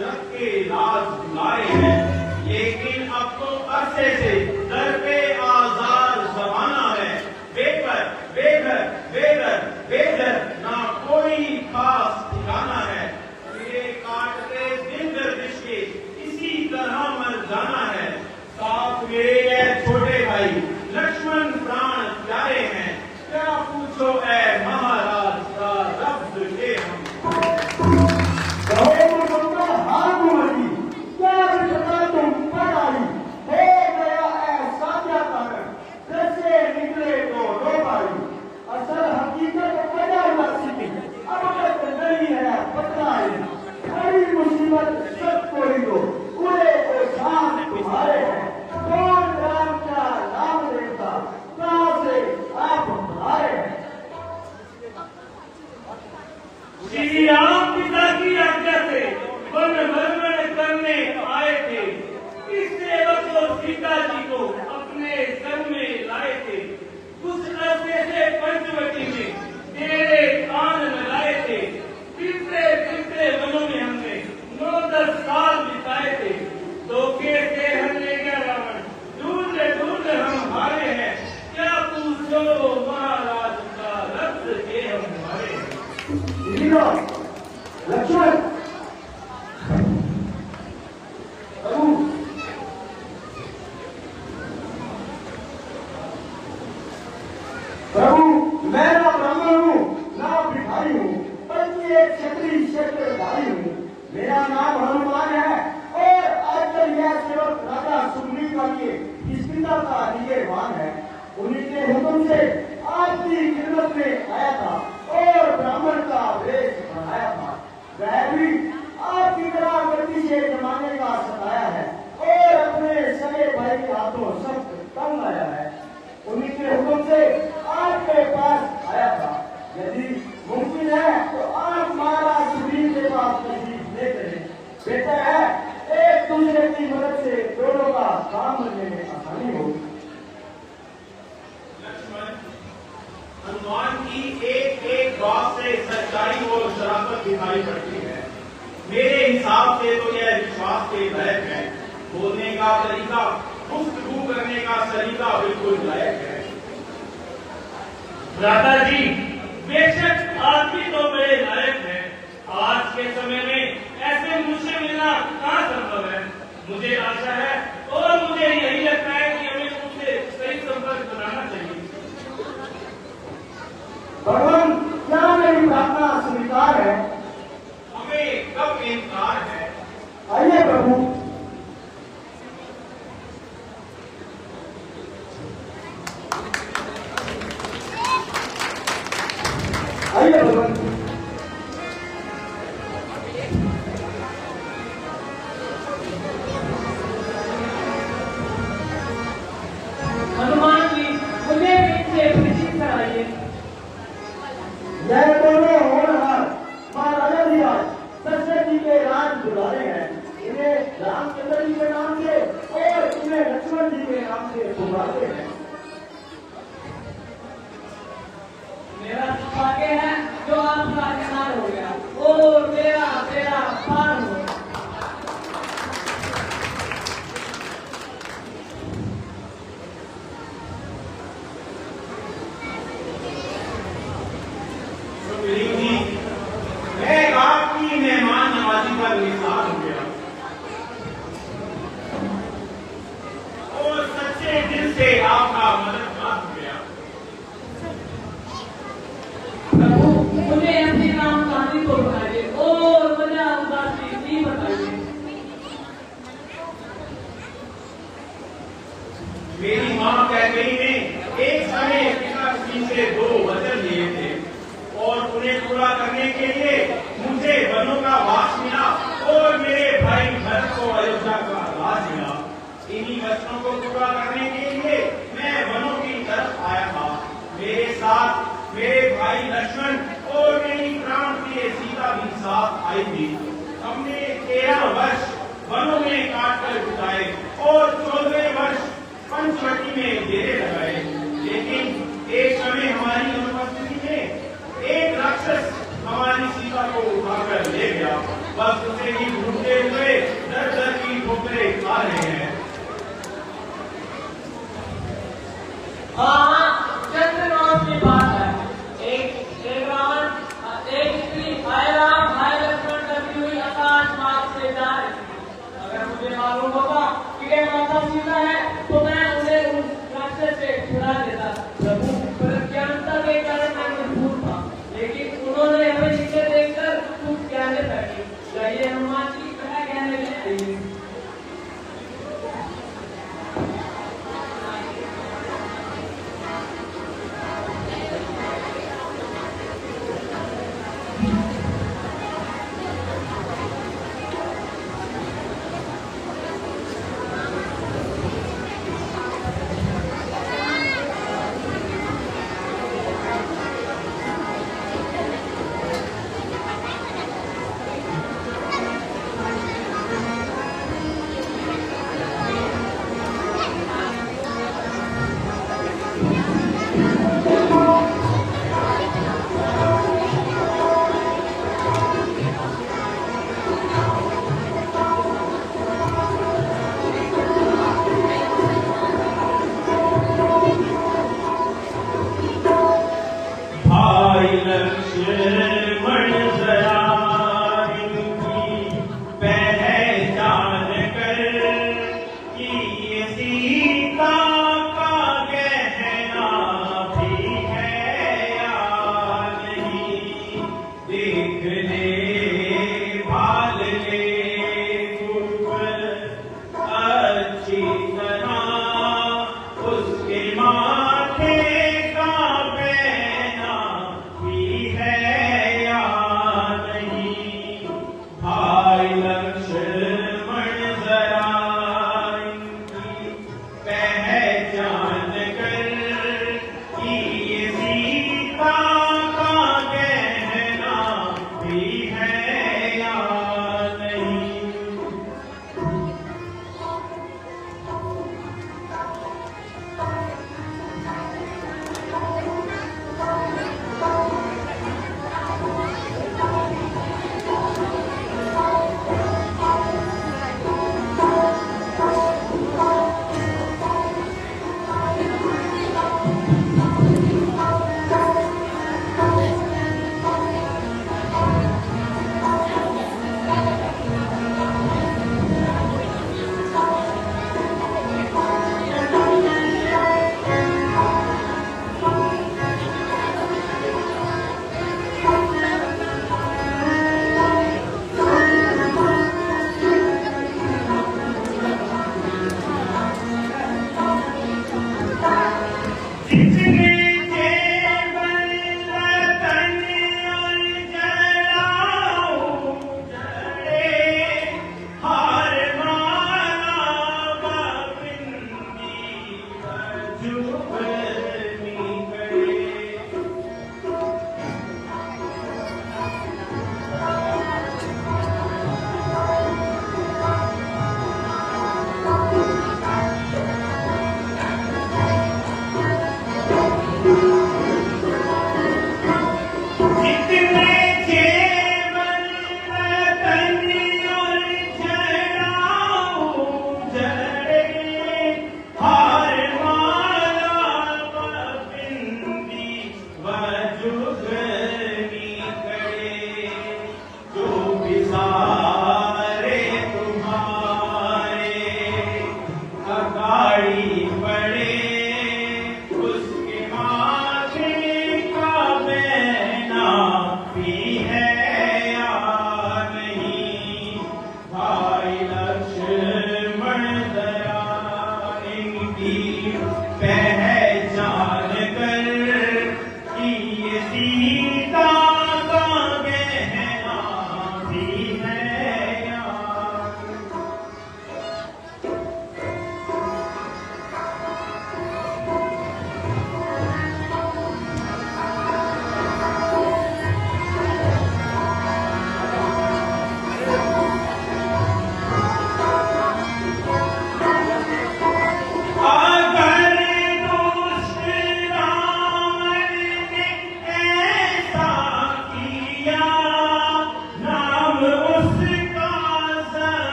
दशरथ के राज बुलाए हैं, लेकिन अब तो अरसे से दर पे आजार जमाना है। बेघर बेघर बेघर बेघर ना कोई खास ठिकाना है। मेरे काटते दिन गर्दिश के इसी तरह मर जाना है। साथ मेरे ये छोटे भाई लक्ष्मण प्राण प्यारे हैं। क्या पूछो ऐ महाराज का रब्द के हम। श्री राम पिता की आज्ञा से वन भ्रमण करने आए थे। इस सेवक को सीता जी को अपने संग में लाए थे। उस रास्ते से पंचवटी में तेरे कान लगाए थे। फिरते फिरते वनों में हमने 9-10 साल बिताए थे। धोखे से हम ले गया रावण, ढूंढ ढूंढ हम हारे हैं। क्या पूछो महाराज का रब्द के हम हमारे हैं। लक्ष्मण प्रभु मैं ना ब्राह्मण हूँ ना भिखारी हूँ, बल्कि एक क्षत्रिय क्षेत्रधारी हूँ। मेरा नाम हनुमान है और आजकल यह सेवक राजा सुग्रीव का लिए किसकिंदा का नियवान है। उन्हीं के हुक्म से आपकी खिदमत में आया था और ब्राह्मण का वेश बनाया था। वह भी आपकी तरह गति से जमाने का सताया है और अपने सगे भाई के हाथों सख्त तंग आया है। उन्हीं के हुक्म से आपके पास आया था। यदि मुमकिन है तो आप महाराज सुग्रीव के पास तशरीफ ले चलें। बेहतर है एक दूसरे की मदद से दोनों का काम करने में आसानी हो। हनुमान की एक एक बात से सच्चाई और शराफत दिखाई पड़ती है। मेरे हिसाब से तो यह विश्वास के लायक है। बोलने का तरीका, गुफ्तगू करने का सलीका बिल्कुल लायक है। भ्राता जी, बेशक आप भी तो बड़े लायक हैं। आज के समय में ऐसे मुझसे मिलना कहाँ संभव है। मुझे आशा है और मुझे यही लगता है कि हमें उनसे सही संपर्क बनाना चाहिए। भगवान क्या मेरी प्रार्थना स्वीकार है? हमें कब इनकार है। आइए प्रभु। आइए भगवान। हनुमान जी मुझे इनसे परिचित कराइए। यह दोनों होनहार महाराजा जी आज दशरथ जी के राज दुलारे हैं। इन्हें रामचंद्र जी के नाम से और इन्हें लक्ष्मण जी के नाम से पुकारते हैं। मेरा भाग्य है जो आपका अनार हो गया और मेरा तेरा पार हो गया। सुग्रीव जी, मैं आपकी मेहमान नवाजी पर निसार हो गया और सच्चे दिल से आपका मददगार हो गया। प्रभु मुझे अपनी नाम कहानी को बताइए और मुझे उदासी भी बताइए। मेरी माँ कैकेयी ने एक समय पिताजी से 2 वचन लिए थे और उन्हें पूरा करने के लिए मुझे वनों का वास मिला और मेरे भाई भरत को अयोध्या का राज मिला। इन्हीं वचनों को पूरा करने के लिए मैं वनों की तरफ आया था। मेरे साथ मेरे भाई लक्ष्मण और मेरी प्राण प्रिय सीता भी साथ आई थी। हमने 13 वर्ष वनों में काट कर बिताए और 14वें वर्ष पंचवटी में डेरे लगाए। लेकिन एक समय हमारी अनुपस्थिति में एक राक्षस हमारी सीता को उठाकर ले गया। बस उसे ही ढूंढते हुए वासिंदा है तो मैं उन्हें उस रास्ते से छुड़ा देता। प्रभु, पर अज्ञानता के कारण मैं मजबूर था, लेकिन उन्होंने हमें नीचे देखकर कुछ कहने बैठी। चाहिए हनुमान जी क्या कहने लगी।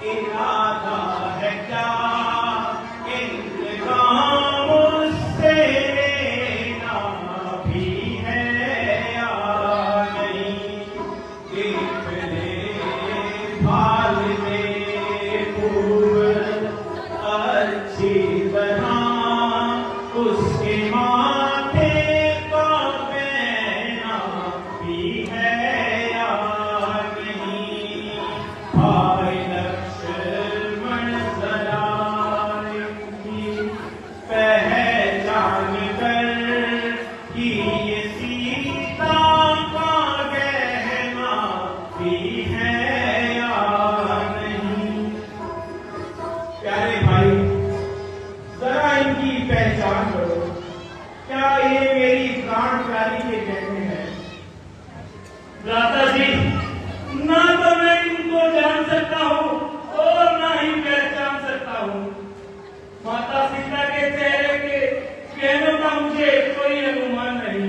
इरादा है क्या इंतकाम उससे लेना भी है या नहीं। देख ले भाल ले खूब अच्छी तरह उसके माथे का पहना भी है या नहीं। भाई लक्ष्मण जरा की पहचान कर कि ये सीता का गहना भी है या नहीं। प्यारे भाई, जरा इनकी पहचान करो, क्या ये मेरी प्राण प्यारी के कहने हैं? भ्राता जी, ना तो मैं इनको जान सकता हूँ और ना ही पहचान सकता हूँ। माता सीता के चेहरे के कहनों का मुझे कोई अनुमान नहीं,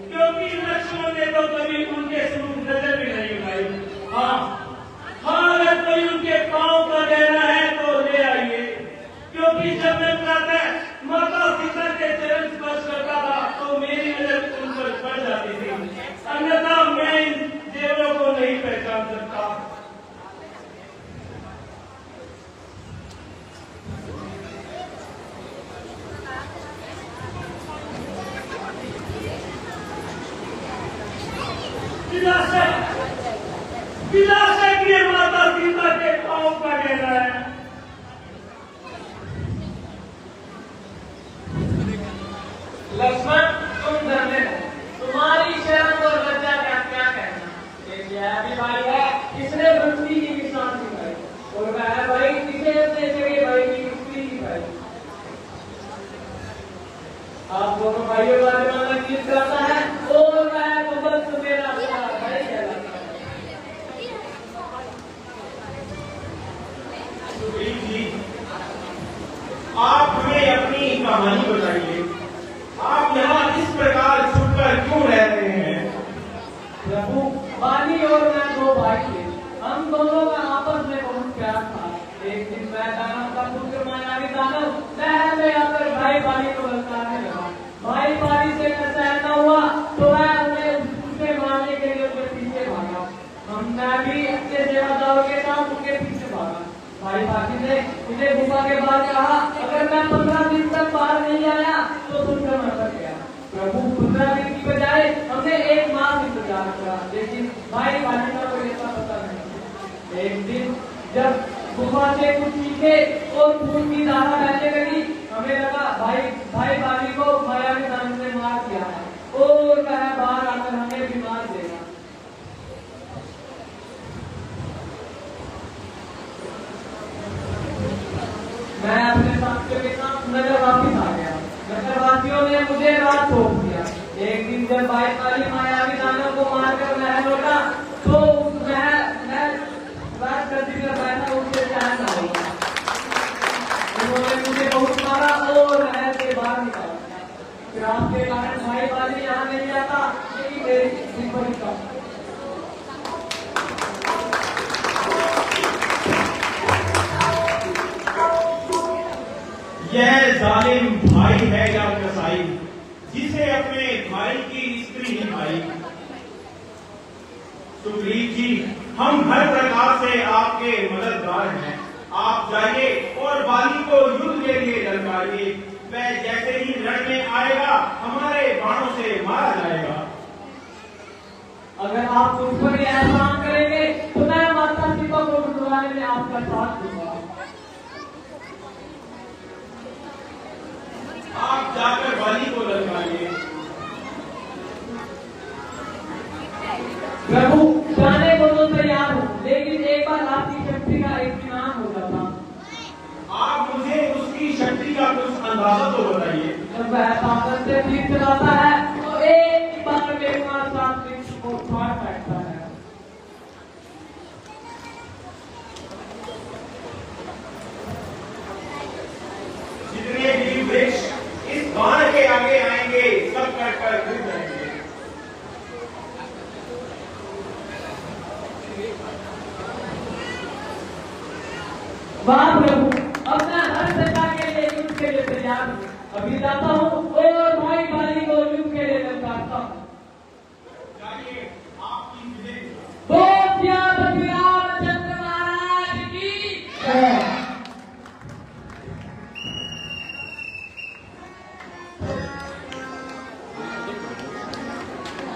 क्योंकि लक्ष्मण ने तो कभी उनके स्वरूप नजर भी नहीं उठाई। हाँ, अगर कोई उनके पांव का गहना है तो ले आइए, क्योंकि जब मैं प्रातः माता सीता के चरण स्पर्श करता था तो मेरी नजर उन पर पड़ जाती थी, अन्यथा मैं इन देवरों को नहीं पहचान सकता। विलास है कि ये माता सीता के पांव का गहना है। लक्ष्मण, तुम धन्य हो, तुम्हारी शर्म और लज्जा का क्या कहना। एक यह भी भाई है, इसने भक्ति की विश्राम सिखाई, और वह भाई इसे अपने जगह भाई की स्त्री की भाई। आप दोनों भाइयों का जमाना गीत गाता है और वह तो बस मेरा भाई कहलाता है। सुग्रीव जी, आप हमें अपनी कहानी बताइए। आप यहाँ इस प्रकार छुपकर क्यों रह रहे हैं? प्रभु, बाली और मैं दो भाई थे, हम दोनों का आपस में बहुत प्यार था। एक दिन मैं दानव का पुत्र मायावी दानव शहर में आकर भाई बाली को ललकारने लगा। भाई बाली से न सहन न हुआ तो वह उसे मारने के लिए उसके पीछे भागा। मैं भी अपने सेवादारों के साथ उसके पीछे भागा। भाई बाली ने मुझे गुफा के बाहर कहा, अगर मैं 15 दिन तक बाहर नहीं आया तो सुनकर मर कर गया। प्रभु, 15 दिन की बजाय हमने एक मास इंतजार करा, लेकिन भाई बाली का कोई ऐसा पता नहीं। एक दिन जब गुफा से कुछ सीखे और खून की धारा बहने लगी, हमें लगा भाई बाली को मायावी दानव ने मार दिया है और कहा बाहर आकर हमें भी मार देगा। मैं अपने साथियों के साथ नगर वापिस आ गया। नगरवासियों ने मुझे रात छोड़ दिया। एक दिन जब भाई बाली मायावी दानव को मारकर महल लौटा तो मैं रात गद्दी पर बैठा उससे चैन ना हुआ। उन्होंने मुझे बहुत मारा और महल से बाहर निकाला। श्राप के कारण भाई बाली यहाँ नहीं आता, लेकिन मेरी जिंदगी का यह जालिम भाई है या कसाई, जिसे अपने भाई की स्त्री ही भाई। सुग्रीव जी, हम हर प्रकार से आपके मददगार हैं। आप जाइए और बाली को युद्ध के लिए ललकारिए। वह जैसे ही रण में आएगा हमारे बाणों से मारा जाएगा। अगर आप मुझ पर यह एहसान करेंगे तो मैं माता सीता को छुड़वाने में आपका साथ दूंगा। आप जाकर बाली को ललकारिए। प्रभु, जाने को तो तैयार हूँ, लेकिन एक बार आपकी शक्ति का एक इनाम हो जाता। आप मुझे उसकी शक्ति का कुछ अंदाजा तो बताइए। जब वह ताकत से तीर चलाता है तो एक बार में 5-7 वृक्ष को फाड़ फेंकता है। जितने भी वृक्ष इस बाण के आगे आएंगे सब कटकर गिर जाएंगे। वाह प्रभु, अपना हर सत्ता के लिए युद्ध के लिए तैयार हूँ। अभी जाता हूँ और भाई भाई को युद्ध के लिए ललकारता हूँ। जाइए, आपकी विजय। बोल दिया श्री रामचंद्र महाराज की जय।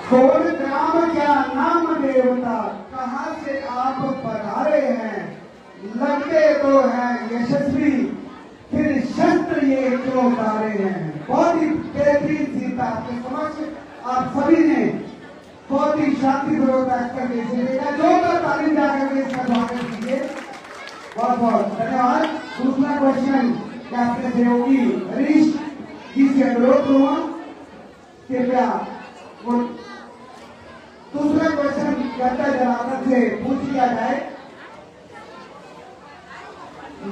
खोल ग्राम क्या नाम देवता, कहाँ से आप पधारे हैं, लगते तो हैं यशस्वी, फिर शस्त्र ये क्यों उतारे हैं। बहुत ही बेहतरीन सीता आपके समक्ष आप सभी ने बहुत ही शांतिपूर्वक बैठकर इसे देखा। जोरदार ताली जाकर इसका स्वागत कीजिए। बहुत बहुत धन्यवाद। दूसरा क्वेश्चन क्या आपके सहयोगी हरीश जी से अनुरोध करूंगा, कृपया वो दूसरा क्वेश्चन करता जनार्दन से पूछ लिया जाए।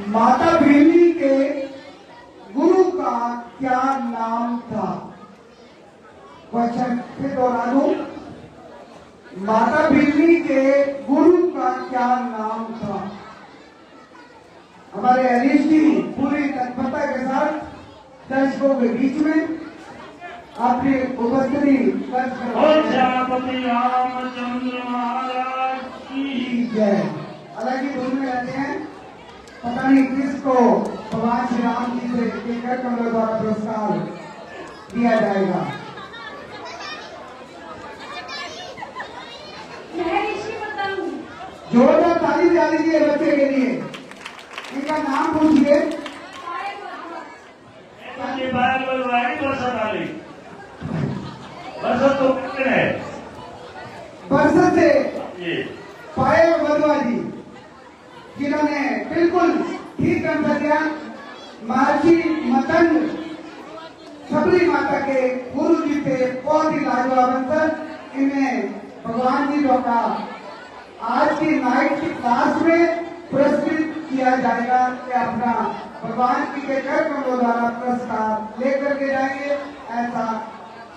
माता बिरनी के गुरु का क्या नाम था। क्वेश्चन फिर दोहरा दूं, माता बिरनी के गुरु का क्या नाम था। हमारे हरीश जी पूरी तत्परता के साथ दर्शकों के बीच में आपकी उपस्थिति दर्ज और श्यामपति रामचंद्र महाराज की जय। हालांकि दूर में रहते हैं, पता नहीं किसको भगवान श्री राम जी से केकर कमलों द्वारा पुरस्कार दिया जाएगा। मैं ऋषि बताऊं। जोरदार ताली बजा दीजिए बच्चे के लिए। इनका नाम पूछिए। ये बाहर बनवाई बरसात वाली बरसात तो कितने है बरसत से ये पाए वधवा जी, जिन्होंने बिल्कुल ठीक आंसर दिया। महर्षि मतंग सबरी माता के गुरु जी थे, बहुत ही लाजवाब आंसर। इन्हें भगवान जी द्वारा आज की नाइट की क्लास में पुरस्कृत किया जाएगा कि अपना भगवान जी के कर कमलों द्वारा पुरस्कार लेकर के जाएंगे। ऐसा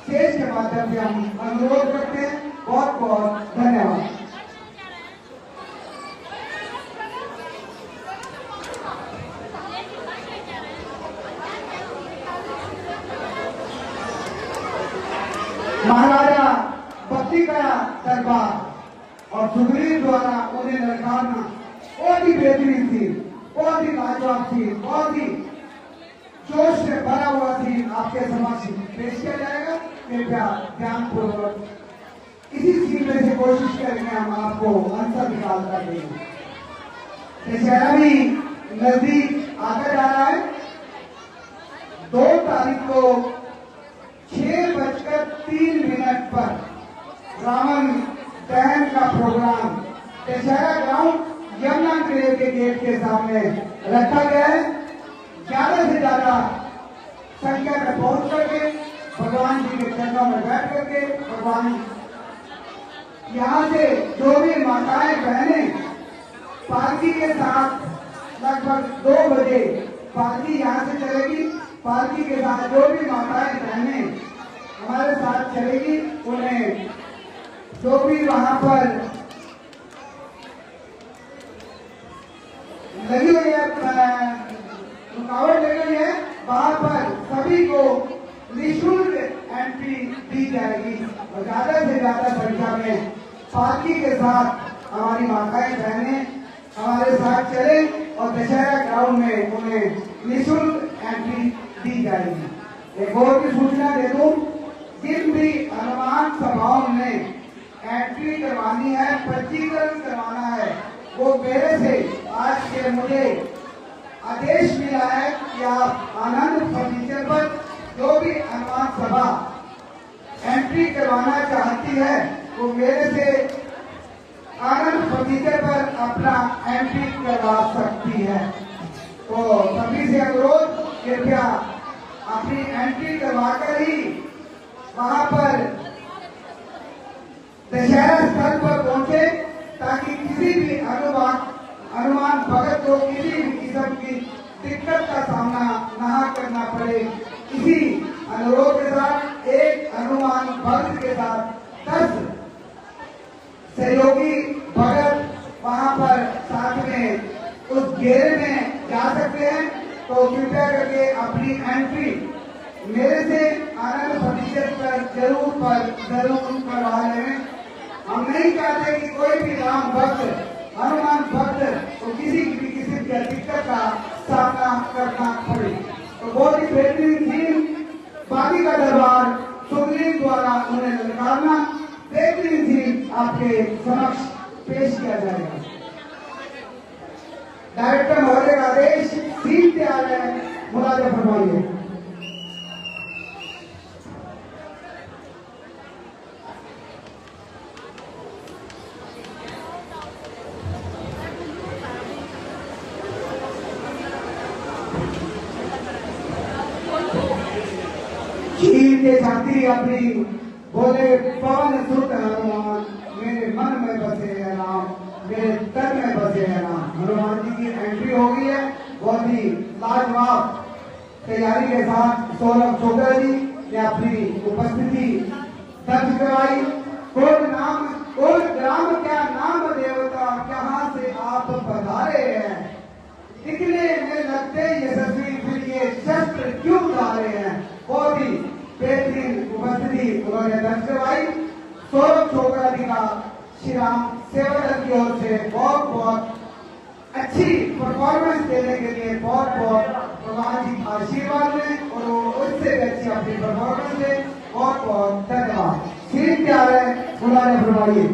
शेष के माध्यम से हम अनुरोध करते हैं। बहुत बहुत धन्यवाद। महाराजा भक्ति का दरबार और सुग्रीव द्वारा उन्हें ललकारना बहुत ही बेहतरीन थी, बहुत ही लाजवाब थी, बहुत ही जोश से भरा हुआ थी। आपके समक्ष पेश किया जाएगा। कृपया ध्यानपूर्वक इसी सीन में से कोशिश करेंगे हम आपको आंसर निकाल कर देंगे। दशहरा भी नजदीक आता जा रहा है। 2 तारीख को 6:03 पर रावण दहन का प्रोग्राम दशहरा ग्राउंड यमुना किले के गेट के सामने रखा गया है। ज्यादा से ज्यादा संख्या में पहुंच करके भगवान जी के चरणों में बैठ करके भगवान यहाँ से जो भी माताएं बहनें पालकी के साथ लगभग 2 बजे पालकी यहाँ से चलेगी। पालकी के साथ जो भी माताएं बहनें हमारे साथ चलेगी, उन्हें जो भी वहां पर लगी हुई है, रुकावट लगी हुई है, वहां पर सभी को निःशुल्क एंट्री दी जाएगी और ज्यादा से ज्यादा संख्या में पालकी के साथ हमारी माताएं बहनें हमारे साथ चले और दशहरा ग्राउंड में उन्हें निःशुल्क एंट्री दी जाएगी। एक और भी सूचना दे दूं, जिन भी हनुमान सभाओं में एंट्री करवानी है, पंजीकरण करवाना है, वो मेरे से आज के मुझे आदेश मिला है कि आप आनंद फर्नीचर पर जो भी हनुमान सभा एंट्री करवाना चाहती है वो मेरे से आनंद फर्नीचर पर अपना एंट्री करवा सकती है। तो सभी से अनुरोध, कृपया अपनी एंट्री करवाकर ही वहां पर दशहरा स्थल पर पहुंचे, ताकि किसी भी हनुमान भगत को किसी भी किस्म की दिक्कत का सामना न करना पड़े। इसी अनुरोध के साथ एक हनुमान भक्त के साथ 10 सहयोगी भगत वहां पर साथ में उस घेरे में जा सकते हैं, तो कृपया करके अपनी एंट्री मेरे से आनंद फर्नीचर पर जरूर करवा लें। हम नहीं चाहते कि कोई भी राम भक्त, हनुमान भक्त को किसी भी किस्म की दिक्कत का सामना करना पड़े। तो बहुत ही बेहतरीन थीम, बाकी का दरबार सुग्रीव द्वारा उन्हें ललकारना बेहतरीन थीम आपके समक्ष पेश किया जाएगा। डायरेक्टर महोदय का आदेश, सीट तैयार है, मुलाजा फरमाइए। चीर के छाती अपनी बोले पवन सुत हनुमान, मेरे मन में बसे है राम, मेरे तन में बसे है राम। हनुमान जी की एंट्री हो गई है, बहुत ही लाजवाब तैयारी के साथ सौरभ चोपड़ा जी ने अपनी उपस्थिति दर्ज करवाई। कोई ग्राम क्या नाम देवता, कहाँ से आप पधारे हैं, दिखने में लगते यशस्वी, फिर ये शस्त्र क्यों उतारे हैं। बहुत ही बेहतरीन उपस्थिति उन्होंने दर्ज करवाई। सौरभ चोपड़ा जी का श्री राम सेवा दल की ओर से बहुत बहुत अच्छी परफॉर्मेंस देने के लिए बहुत बहुत भगवान जी आशीर्वाद दें और वो उससे भी अच्छी अपनी परफॉर्मेंस दे। बहुत बहुत धन्यवाद। सीट तैयार है, मुलाजा फरमाइए।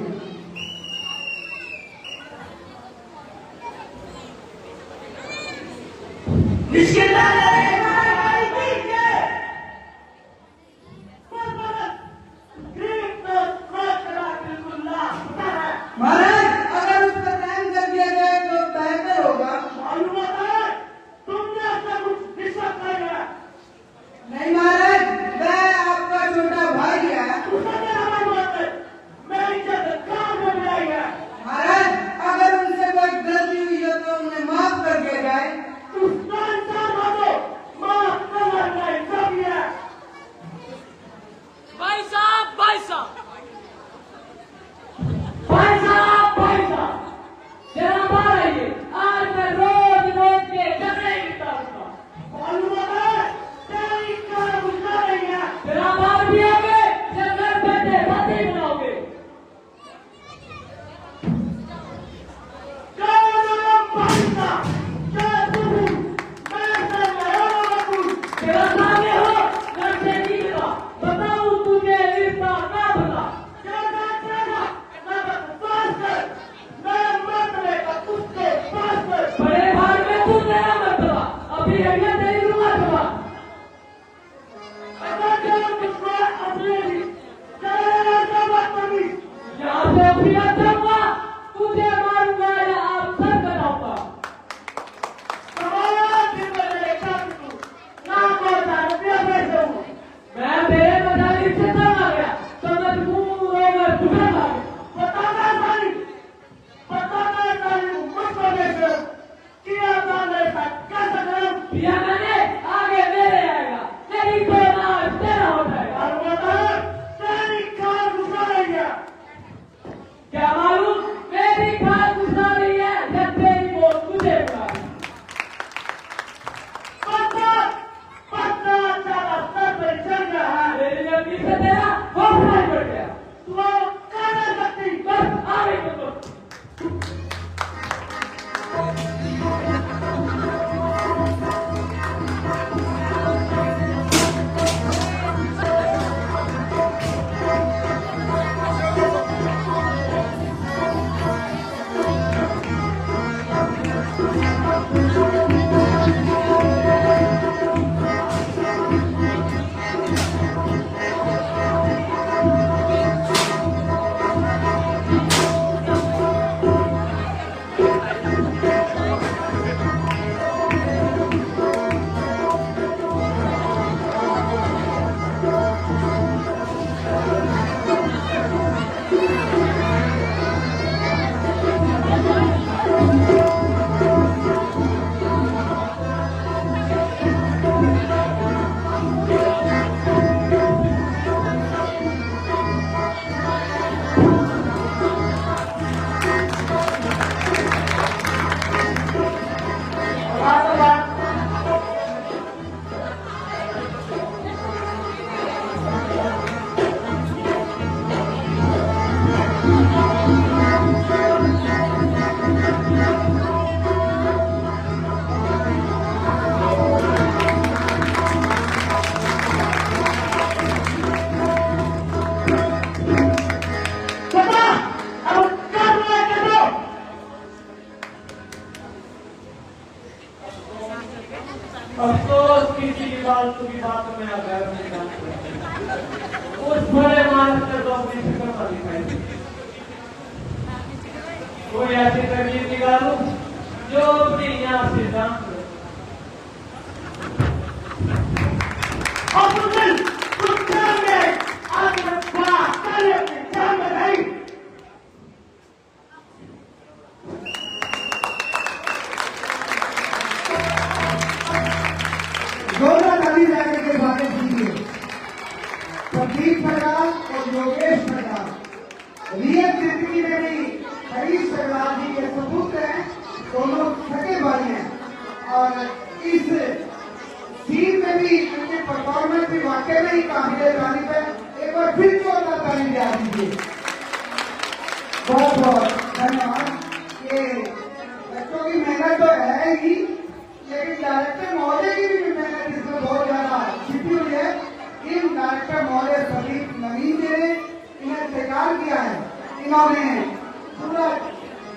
अफसोस किसी की फालतू की बातों में अगर नहीं जानते उस बड़े मानस कर दो अपनी फिक्र पर दिखाई कोई ऐसी तकलीफ निकालो जो अपनी यहाँ से जान प्रदीप सरकार और योगेश सरकार रियल जिंदगी में भी हरीश सरकार जी के सपूत हैं, दोनों सगे भाई हैं और इस सीन में भी उनके परफॉर्मेंस भी वाकई में ही काबिल तारीफ है। एक बार फिर जोरदार ताली दिया दीजिए। बहुत बहुत धन्यवाद। ये बच्चों की मेहनत तो है ही, लेकिन डायरेक्टर महोदय की भी मेहनत इसमें बहुत ज्यादा छिपी हुई है। इन डायरेक्टर महोदय प्रदीप नवीन जी ने इन्हें तैयार किया है, इन्होंने पूरा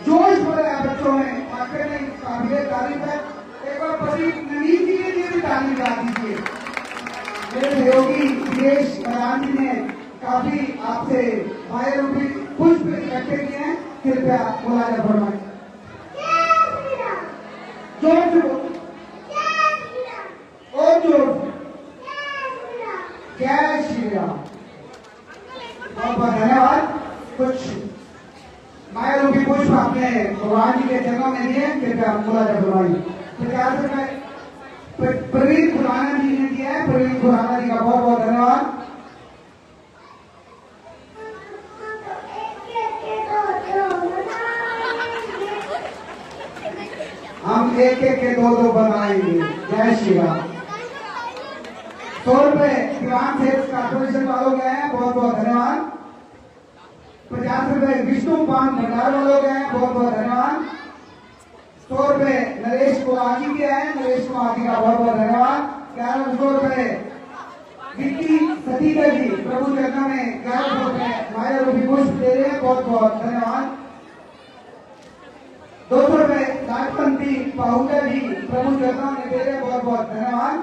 जोश भरा बच्चों में, वाकई में काबिल तारीफ है। एक बार प्रदीप नवीन जी के लिए भी ताली बजा दीजिए। मेरे सहयोगी सुरेश बरान जी ने काफी आपसे माया रूपी पुष्प इकट्ठे किए हैं, कृपया मुलाजा फरमाएं। जोर से बोलो और जोर से जय श्री राम। बहुत बहुत धन्यवाद। कुछ माया रूपी पुष्प आपने भगवान जी के चरणों में दिए, कृपया मुलाजा फरमाइए। 50 रुपए प्रवीण खुराना जी ने दिया है, प्रवीण खुराना जी का बहुत बहुत धन्यवाद। हम एक एक के दो बनाएंगे। जय श्री राम। 100 रुपए दीवान सेल्स कॉर्पोरेशन वालों गए हैं, बहुत बहुत धन्यवाद। 50 रुपए विष्णु पान भंडार वालों गए हैं, बहुत बहुत धन्यवाद। 100 रुपए नरेश कुमार जी के हैं, नरेश कुमार जी का बहुत बहुत धन्यवाद। 1100 रुपए विक्की सतीगर जी प्रभु चरणों में 1100 रुपए माया रूपी पुष्प दे रहे हैं, बहुत बहुत धन्यवाद। 200 रुपए नागपंथी पाहुजा जी प्रभु चरणों में दे रहे हैं, बहुत बहुत धन्यवाद।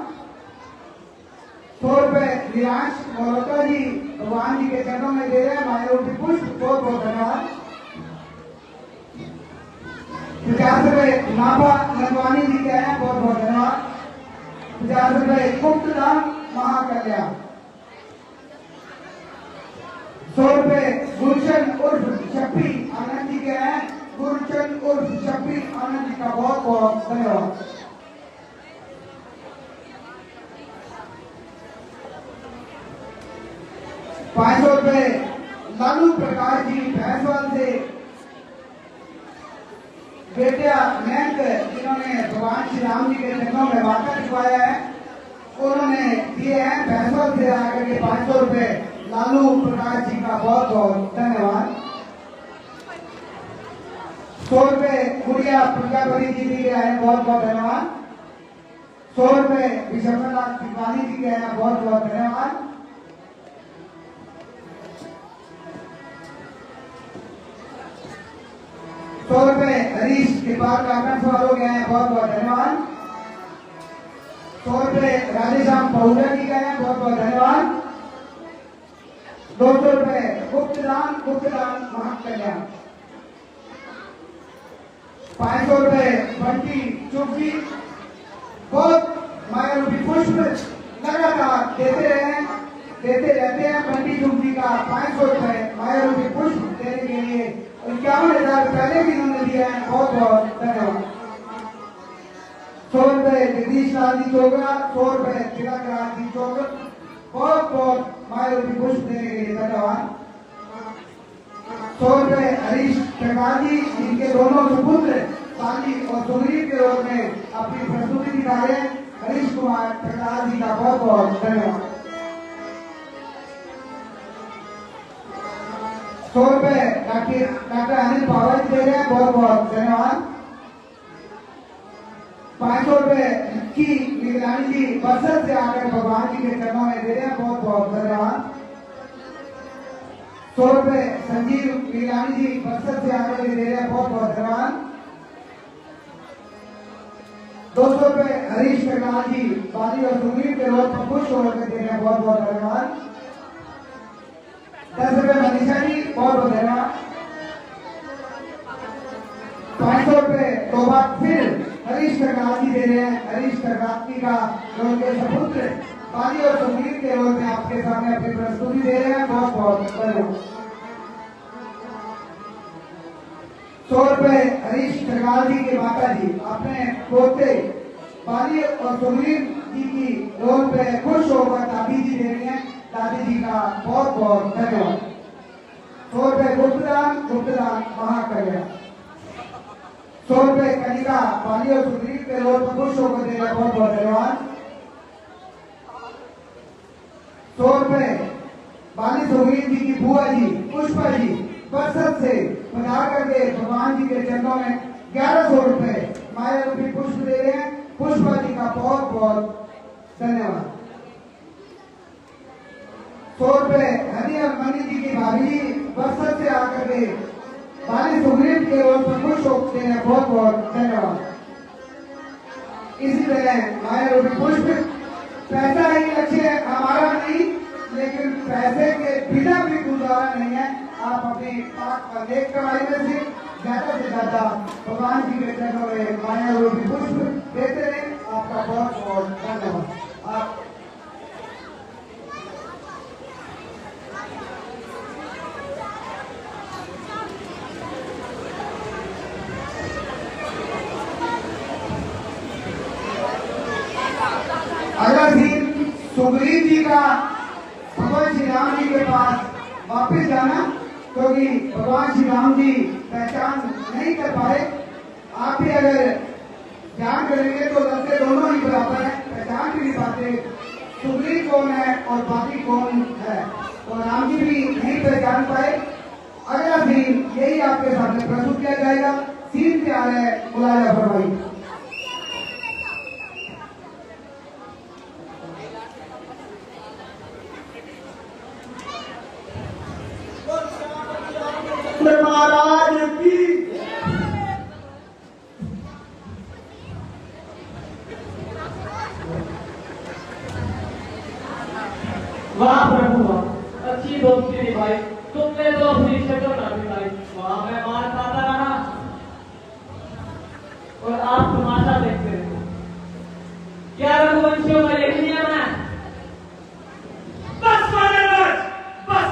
100 रुपए निराश मल्होत्रा जी भगवान जी के चरणों में दे रहे हैं, माया रूपी पुष्प, बहुत बहुत धन्यवाद। 50 रुपए नाभा लंगवानी जी के हैं, बहुत बहुत धन्यवाद। 50 रुपए गुप्त दान महाकल्याण। 100 रुपए गुलशन उर्फ शप्पी आनंद जी के हैं, गुलशन उर्फ शप्पी आनंद जी का बहुत बहुत धन्यवाद। 500 रुपए लालू प्रकाश जी भैंसवाल से बेटिया बैंक, जिन्होंने भगवान श्री राम जी के चरणों में वाका लिखवाया है, उन्होंने दिए हैं भैंसवाल से आकर के 500 रुपए लालू प्रकाश जी का बहुत बहुत धन्यवाद। 100 रुपए गुड़िया प्रजापति जी दिए हैं, बहुत बहुत धन्यवाद। 100 रुपए विशंबरलाल तिवारी जी के हैं, बहुत बहुत धन्यवाद। 100 रुपए हरीश कृपाल काकड़ वालों के हैं, बहुत बहुत धन्यवाद। 100 रुपए राधेश्याम पहुजा जी के हैं, बहुत बहुत धन्यवाद। 200 रुपए गुप्तदान महाकल्याण। 500 रुपए बंटी चुप्पी, बहुत माया रूपी पुष्प लगातार देते रहते हैं। बंटी चुप्पी का 500 रुपए माया रूपी पुष्प देने के लिए 51,000 पहले भी इन्होंने दिया है, बहुत बहुत धन्यवाद। 100 रुपए जगदीश लाल जी चोगरा, 100 रुपए तिलक राज जी चोगरा, बहुत बहुत माया रूपी पुष्प देने के लिए धन्यवाद। 100 रुपए हरीश प्रकाश जी, जिनके दोनों सुपुत्र साली और सुग्रीव के रूप में अपनी प्रस्तुति दिखा रहे हैं, हरीश कुमार प्रकाश जी का बहुत बहुत धन्यवाद। 100 रुपए डॉक्टर अनिल पावर जी दे रहे हैं, बहुत बहुत धन्यवाद। 500 रुपए की निगरानी जी बरसत से आकर भगवान जी के चरणों में दे रहे हैं, बहुत बहुत धन्यवाद। 100 रुपए संजीव निगरानी जी बरसत से आकर दे रहे हैं, बहुत बहुत धन्यवाद। 200 रुपए हरीश करनाल जी बाली और सुग्रीव के रोड पर खुश होकर दे रहे हैं, बहुत बहुत धन्यवाद। 10 रुपए मनीषा जी, बहुत बहुत धन्यवाद। 500 रुपए तो बार फिर हरीश करनाल जी दे रहे हैं। हरीश करनाल का रोड के सपुत्र बाली और सुग्रीव के रोड में आपके सामने अपनी प्रस्तुति दे रहे हैं, बहुत बहुत धन्यवाद। 100 रुपए हरीश करनाल जी के माता जी अपने पोते बाली और सुग्रीव जी की रोड पे खुश होकर दादी जी दे रही हैं, दादी जी का बहुत बहुत धन्यवाद। 100 रुपए गुप्तदान महाकल्याण। 100 रुपए कनिका बाली और सुग्रीव के रोड पर खुश होकर दे रहे हैं, बहुत बहुत धन्यवाद। 100 रुपए बाली सुग्रीव जी की बुआ जी पुष्पा जी बरसत से पधार करके भगवान जी के चरणों में 1100 रुपए माया रूपी पुष्प दे रहे हैं, पुष्पा जी का बहुत बहुत धन्यवाद। 100 रुपए हरि और मनी जी की भाभी जी बरसत से आकर के बाली सुग्रीव के रोड पर खुश होते हैं, बहुत बहुत धन्यवाद। इसी तरह माया रूपी पुष्प पैसा ही लक्ष्य है हमारा नहीं, लेकिन पैसे के बिना भी गुजारा नहीं है। आप अपनी पाक का नेक कमाई में से ज्यादा भगवान जी के चरणों में माया रूपी पुष्प देते रहे। आपका बहुत बहुत धन्यवाद। आप अगला सीन सुग्रीव जी का भगवान श्री राम जी के पास वापस जाना, क्योंकि भगवान श्री राम जी पहचान नहीं कर पाए। आप भी अगर ध्यान करेंगे तो लगते दोनों ही बराबर है, पहचान भी नहीं पाते सुग्रीव कौन है और बाकी कौन है, और राम जी भी नहीं पहचान पाए। अगला सीन यही आपके सामने प्रस्तुत किया जाएगा। सीन तैयार है, मुलाजा फरमाइए। महाराज की वाह प्रभु वाह, अच्छी दोस्ती निभाई तुमने तो अपनी शक्ल ना दिखाई। वहां मैं मार खाता रहा और आप तमाशा देखते रहे। क्या रघुवंशियों का यही नियम है? बस वाले बस,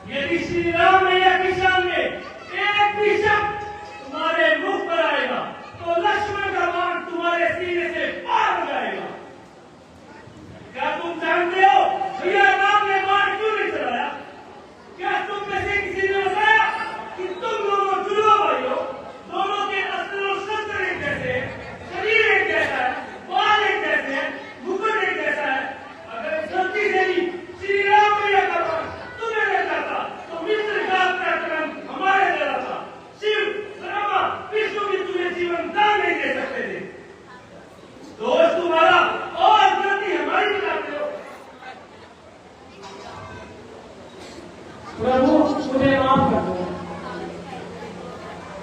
यदि श्री राम ने या किसान ने एक भी शब्द तुम्हारे मुख पर आएगा तो लक्ष्मण का बाण तुम्हारे सीने से पार हो जाएगा। क्या तुम जानते हो भैया राम ने बाण क्यों नहीं चलाया? क्या तुम में से किसी ने बताया कि तुम दोनों जुड़वा भाई हो? दोनों के अस्त्र और शस्त्र एक जैसे, शरीर एक जैसा है, बाल एक जैसे है, मुकुट एक जैसा है। अगर गलती से भी श्री राम भैया का बाण तुम्हें लग जाता तो मित्र का पराक्रम हमारे जरा था। शिव, ब्रह्मा, विष्णु भी तुम्हें जीवन दान नहीं दे सकते थे। दोष तुम्हारा और गलती हमारी बनाते हो। प्रभु मुझे माफ कर दो,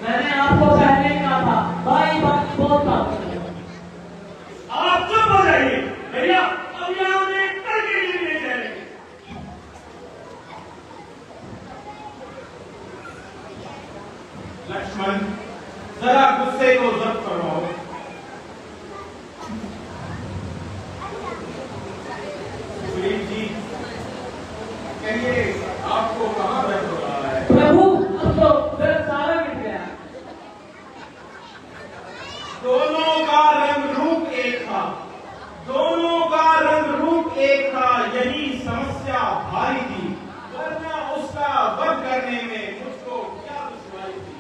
मैंने आपको पहले ही कहा था भाई बात बहुत था। आप चुप हो जाइए भैया, अब यहाँ उन्हें एक तल के लिए नहीं जाएंगे। लक्ष्मण जरा गुस्से को जब्त करवाओ। सुग्रीव जी कहिए, आपको कहाँ दर्द हो रहा है? प्रभु अब तो दर्द सारा मिट गया। दोनों का रंग रूप एक था, दोनों का रंग रूप एक था, यही समस्या भारी थी, वरना उसका वध करने में मुझको क्या दुश्वारी थी।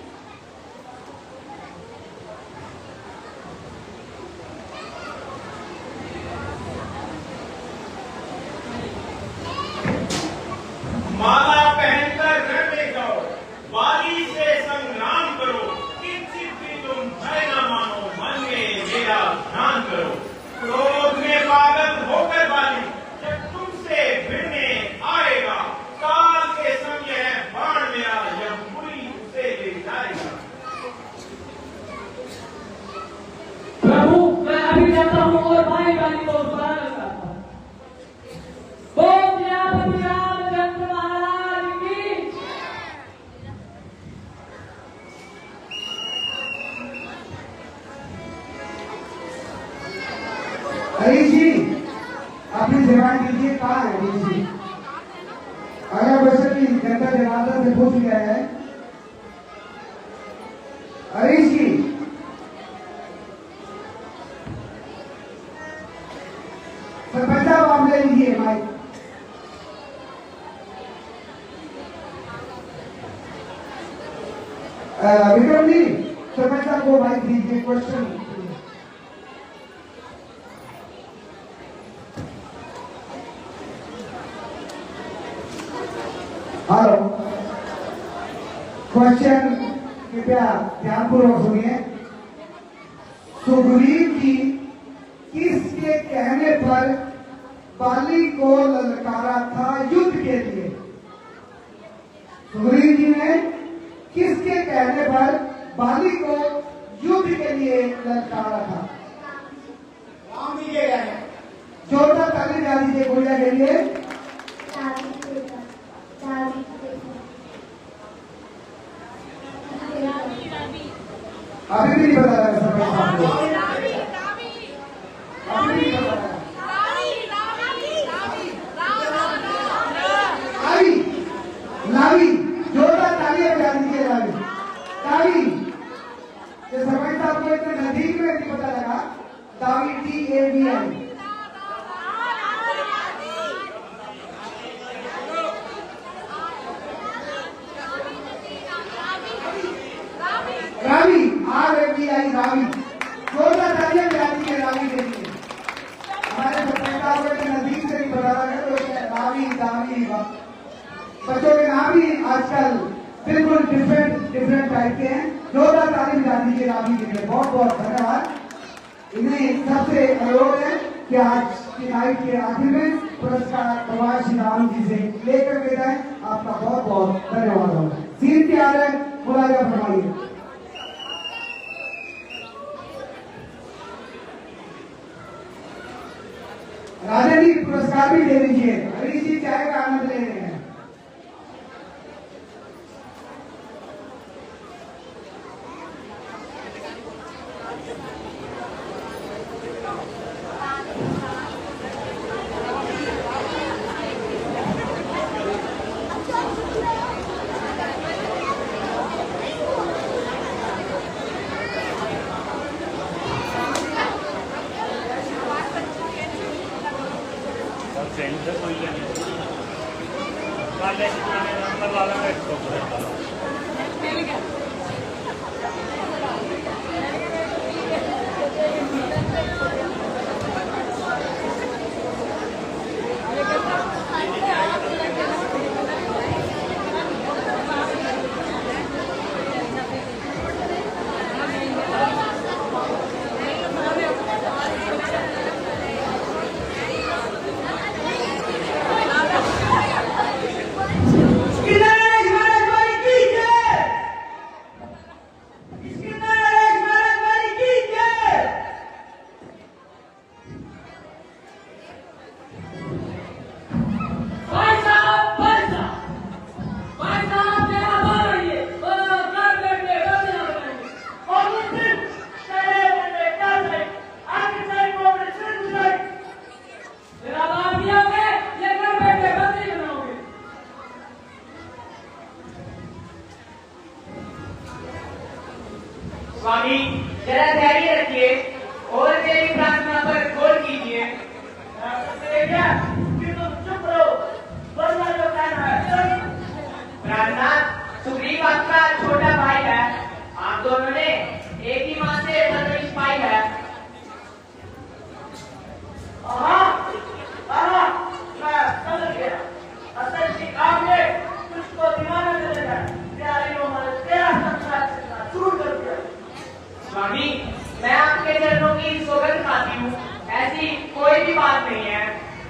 माला पहनकर रण में जाओ, बाली से संग्राम करो, किंचित भी तुम भय न मानो, मन में मेरा ध्यान करो। क्रोध में पागल होकर बाली जब तुमसे भिड़ने आएगा, हरीश जी अपनी सेवा कीजिए। कहाँ है हरीश जी? अगर बच्चे की जनता जनार्दन से पूछ गया है हरीश जी। सरपंच साहब आप ले लीजिए माइक। विक्रम जी सरपंच साहब को माइक दीजिए। क्वेश्चन हेलो क्वेश्चन कृपया ध्यानपूर्वक सुनिए। सुग्रीव जी किसके कहने पर बाली को ललकारा था युद्ध के लिए? सुग्रीव जी ने किसके कहने पर बाली को युद्ध के लिए ललकारा था? राम जी के कहने। जोरदार ताली बजा दीजिए गुड़िया के लिए। अभी भी नहीं पता लगा सरपंच साहब को। अभी भी नहीं पता लगा। लावी जोरदार तालियां बजा दीजिए। लावी ये सरपंच साहब को इतने नजदीक में नहीं पता लगा। दावी TAVI। रावी RAVI रावी जोरदार तालियां बजा दीजिए रावी के लिए। हमारे सरपंच साहब को इतने नजदीक से नहीं पता लगा तो रावी दावी। बच्चों के नाम भी आजकल बिल्कुल डिफरेंट टाइप के हैं। जोरदार ताली बजा दीजिए रावी के लिए। बहुत बहुत धन्यवाद। इन्हें सबसे अनुरोध है कि आज की नाइट के आखिर में पुरस्कार भगवान श्री राम जी से लेकर के जाए। आपका बहुत बहुत धन्यवाद होगा। सीन तैयार है, मुलाजा फरमाइए। राजा जी पुरस्कार भी दे दीजिए। हरीश जी चाय का आनंद ले रहे हैं। स्वामी जरा धैर्य रखिए और मेरी प्रार्थना पर गौर कीजिए। चुप रहो, वरना जो कहना है। प्रार्थना सुग्रीव आपका छोटा भाई है। आप दोनों ने एक ही माँ से परवरिश पाई है। मैं समझ गया। असल की काम ने तुझको दिमाग में चलेगा। प्यारी उम्र तेरा संसार शुरू कर दिया। स्वामी मैं आपके चरणों की सौगंध खाती हूँ। ऐसी कोई भी बात नहीं है।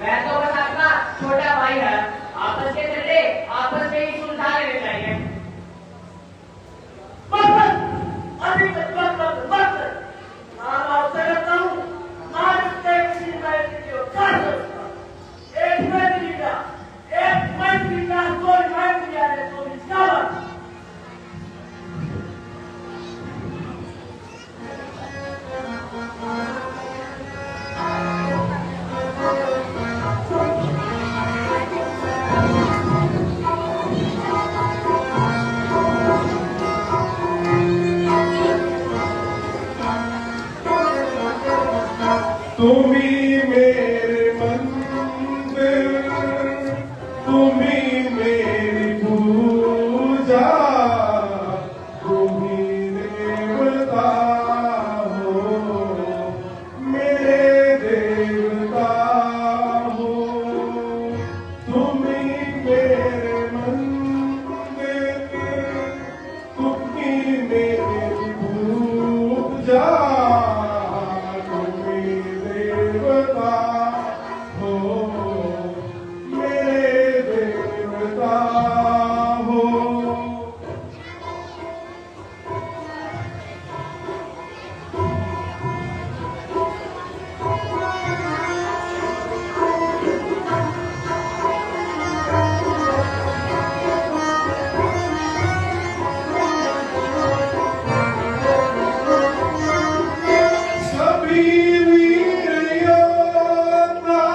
मैं तो बस आपका छोटा भाई है। आपस के झगड़े आपस में ही सुलझा लेने चाहिए। अभी तक आपसे करता हूँ। एक मिनट लीजिए, एक मिनट लीजिए, दो मिनट लीजिए, तो इसका तुम्ही मेरे मंदिर, तुम्ही मेरी पूजा, तुम्ही देवता हो, मेरे देवता हो। तुम्ही मेरे मंदिर, तुम्ही मेरी पूजा, तुम्ही देवता हो, मेरे देवता हो। सभी वीर योद्धा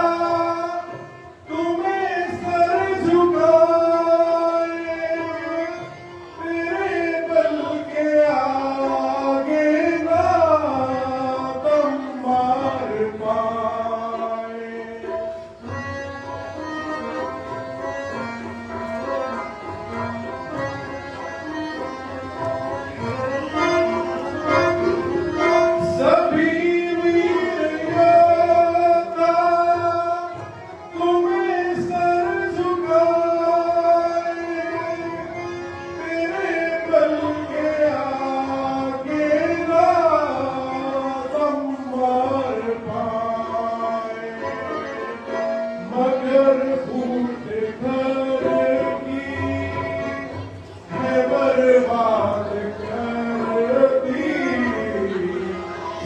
तुम्हें सर झुकाए, तेरे बल के आगे ना तुम मार पाए। सभी वीर योद्धा तुम्हें सर झुकाए, तेरे बल के आगे ना तुम मार पाए। मगर फूट घर की है बर्बाद करती,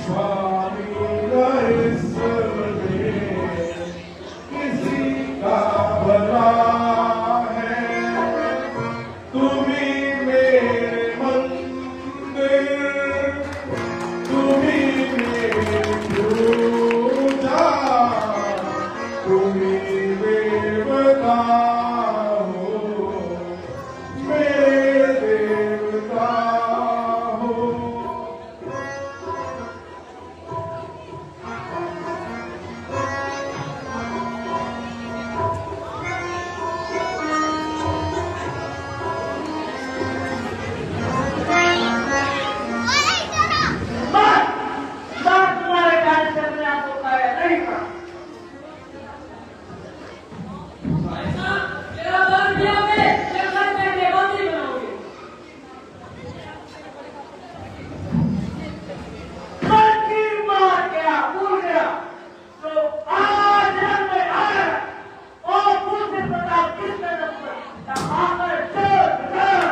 स्वामी नरसिंह किसी का भला है। तुम्ही मेरे मंदिर, तुम्ही मेरी पूजा, तुम्ही देवता हो, मेरे देवता हो। बात तुम्हारे ख्याल से अपने आप को कार्य नहीं करा। भाई साहब, तेरा बार भी आओगे, या घर में बेबंदी बनाओगे? कल की मार गया, भूल गया, तो आज हम में आया और मुझसे पता किस कदम पर आकर चोट कर।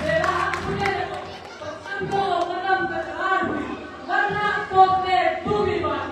मेरा हाथ मुझे देखो, तो समझो कदम तकरार हुई, वरना तो मैं तू भी मारी।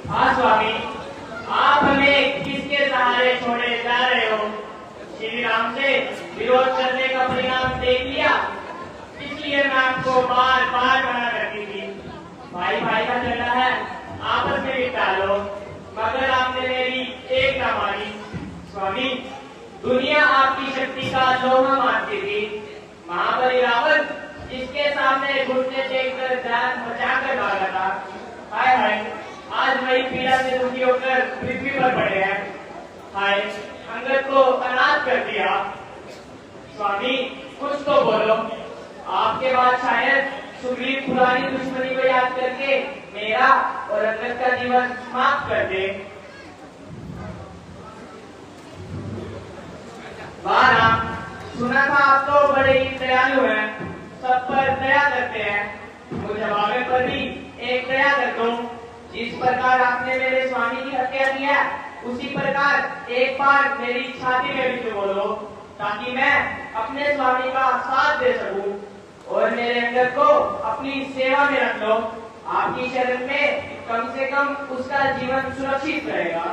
हाँ स्वामी, आप हमें किसके सहारे छोड़े जा रहे हो? श्री राम से विरोध करने का परिणाम देख लिया, इसलिए मैं आपको बार बार मना करती थी। भाई भाई का झगड़ा है, आपस में निपटा लो, मगर आपने मेरी एक ना मानी। स्वामी, दुनिया आपकी शक्ति का लोहा मानती थी। महाबली रावण जिसके सामने घुटने देखकर जान बचाकर भागा था, हाय हाय आज वही पीड़ा से दुखी होकर पृथ्वी पर पड़े हैं। हाय, अंगद को अनाथ कर दिया। स्वामी, कुछ तो बोलो, आपके बाद शायद सुग्रीव पुरानी दुश्मनी को याद करके मेरा और अंगद का जीवन समाप्त कर दे। वाह राम, सुना था आप तो बड़े ही दयालु हैं, सब पर दया करते हैं। मुझे भागे पर भी एक दया कर दो। जिस प्रकार आपने मेरे स्वामी की हत्या की है, उसी प्रकार एक बार मेरी छाती में भी बोलो, ताकि मैं अपने स्वामी का साथ दे सकूं और मेरे अंदर को अपनी सेवा में रख लो। आपकी शरण में कम से कम उसका जीवन सुरक्षित रहेगा।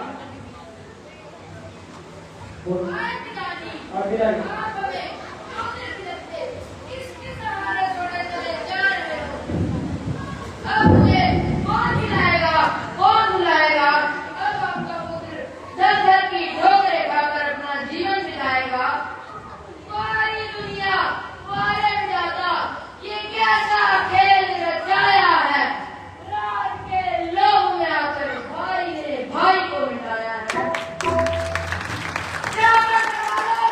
कौन बुलाएगा? अब आपका पुत्र दर दर की ठोकरें खाकर अपना जीवन बिताएगा। सारी दुनिया मारे जाता, ये कैसा खेल रचाया है? रात के लोग में आकर भाई ने भाई को मिटाया है। क्या करने वाला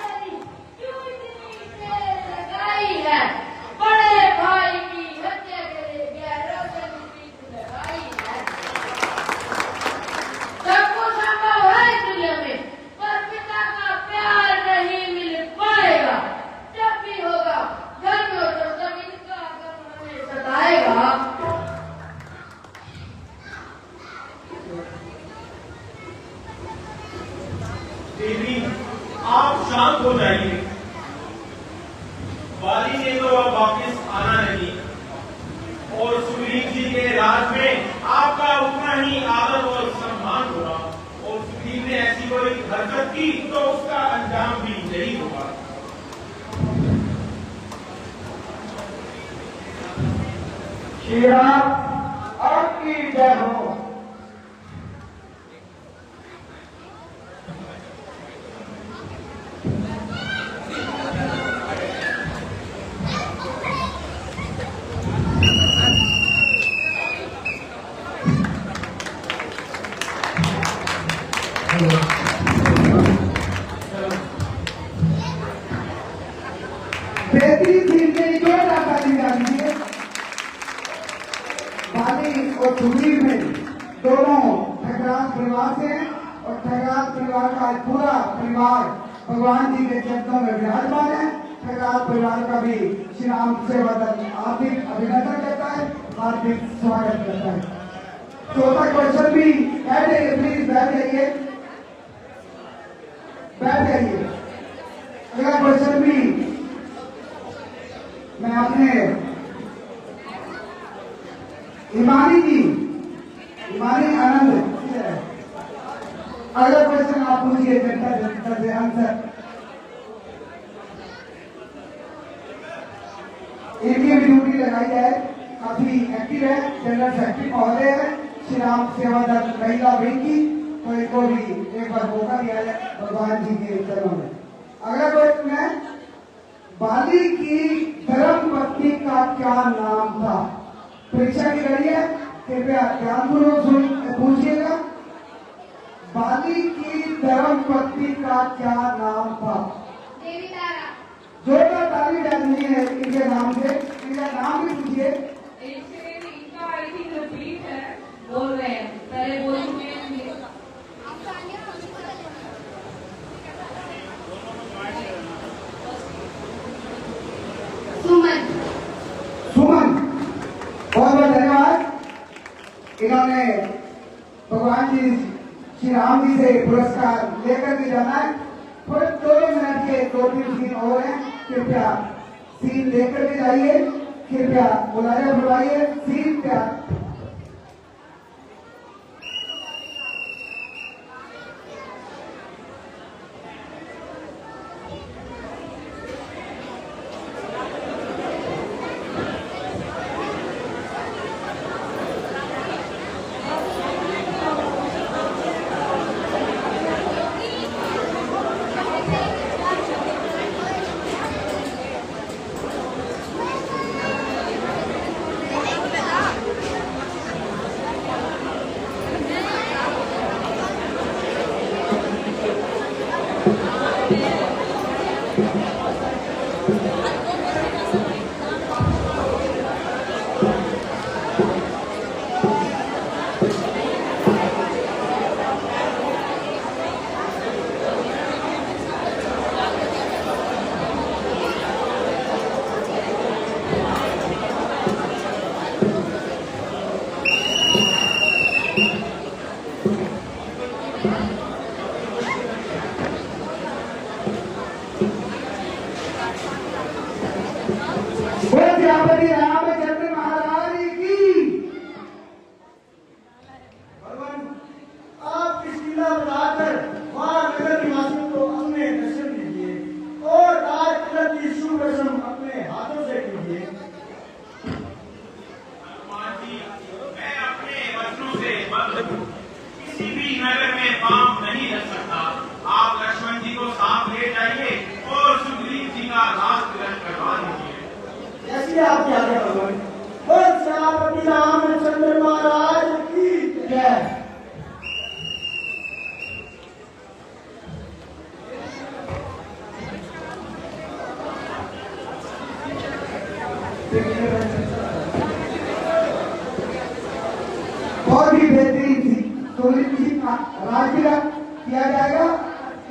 नहीं, क्यों श्री राम आपकी जय हो। बेहतरीन सीन के लिए जोरदार ताली डालिए। बाली और सुग्रीव में दोनों ठकराल परिवार से हैं और ठकराल परिवार का पूरा परिवार भगवान जी के चरणों में विराजमान है। ठकराल परिवार का भी श्री राम सेवा दल हार्दिक अभिनंदन करता है, हार्दिक स्वागत करता है। चौथा क्वेश्चन भी बैठ जाइए, प्लीज बैठ जाइए, बैठ जाइए। अगला क्वेश्चन भी मैं अपने हिमानी आनंद, अगला क्वेश्चन आप पूछिए जनता से आंसर। इनकी भी ड्यूटी लगाई जाए, काफी एक्टिव है, जनरल सेक्रेटरी महोदय है श्री राम सेवा दल महिला विंग की, तो इनको भी एक बार मौका दिया जाए भगवान जी के चरणों में। अगला क्वेश्चन है, बाली की धर्म पत्नी का क्या नाम था? परीक्षा की घड़ी है, कृपया ध्यानपूर्वक पूछिएगा। बाली की धर्म पत्नी का क्या नाम था? देवी तारा। जोरदार ताली डालनी है इनके नाम से, इनका नाम भी पूछिए। इनका आई थिंक रिपीट है, बोल रहे हैं, पहले बोल चुके हैं। सुमन। सुमन, बहुत बहुत धन्यवाद। इन्होंने भगवान जी श्री राम जी से पुरस्कार लेकर के जाना है। थोड़े 2 मिनट के 2-3 सीन और हैं, कृपया सीन लेकर के जाइए, कृपया बुलाया बुलाइए सीन क्या। श्री रामचंद्र महाराज की। भगवान आप इस लीला बताकर वहां नगर निवासियों को अपने दर्शन दीजिए और राज तिलक की शुभ रस्म अपने हाथों से कीजिए। हनुमान जी, मैं अपने वचनों से बद्ध हूं, किसी भी नगर में पांव नहीं रख सकता। आप लक्ष्मण जी को साथ ले जाइए और सुग्रीव जी का राज तिलक करवा दीजिए। ऐसी आपकी आज्ञा भगवान। बोल श्री रामचंद्र महाराज की जय। बहुत ही बेहतरीन जी का राजतिलक किया जाएगा।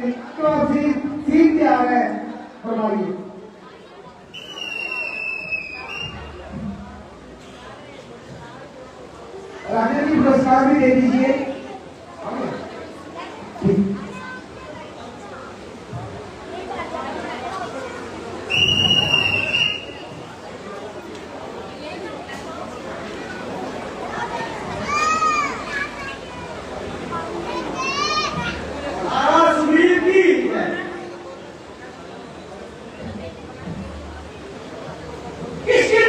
इसको सीन तैयार है, बनवाइए। राजा जी पुरस्कार भी दे दीजिए। किसकी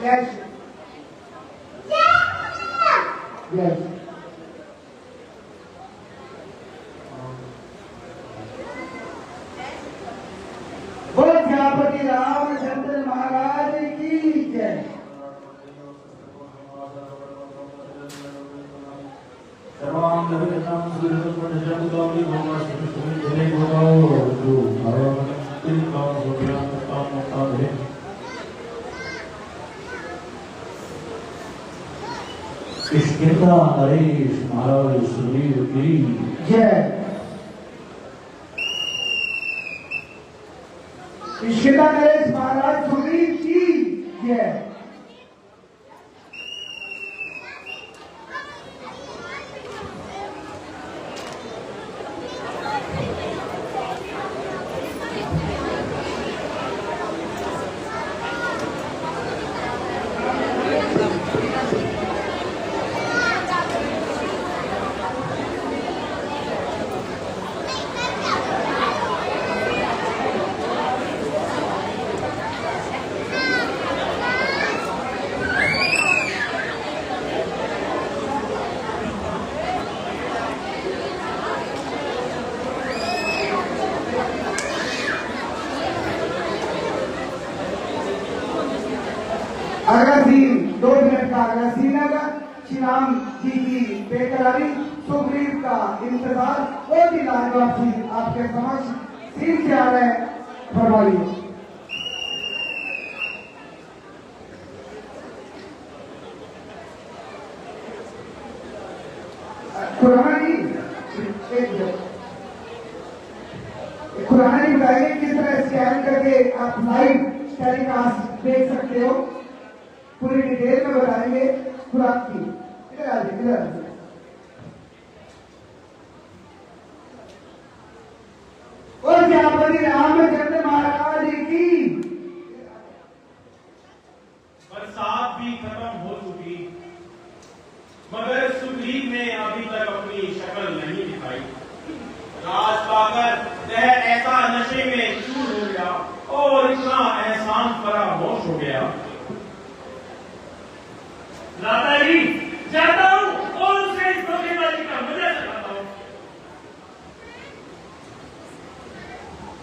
Yes. Yes. बोलो श्यामपति रामचंद्र महाराज की जय। कृष्णा नरेश महाराज सुधीर की जय। कृष्णा नरेश महाराज सुधीर की जय। अगला सीन 2 मिनट का अगला सीन है श्री राम जी की बेकरारी सुग्रीव का इंतजार बहुत ही लाजवाब सीन आपके समक्ष सीन क्या है फरमाइए। खुराना जी बताइए किस तरह स्कैन करके आप लाइव टेलीकास्ट देख सकते हो, पूरी डिटेल में बताएंगे खुराक की। इधर आ जाइए, इधर आ जाइए। और श्यामपति रामचंद्र महाराज की बरसात भी खत्म हो चुकी, मगर सुग्रीव ने अभी तक अपनी शक्ल नहीं दिखाई। राज पाकर वह ऐसा नशे में चूर हो गया और इतना एहसान फरामोश हो गया। लाता जी जाता हूँ और उसे इस धोखेबाजी का मजा चलाता हूँ।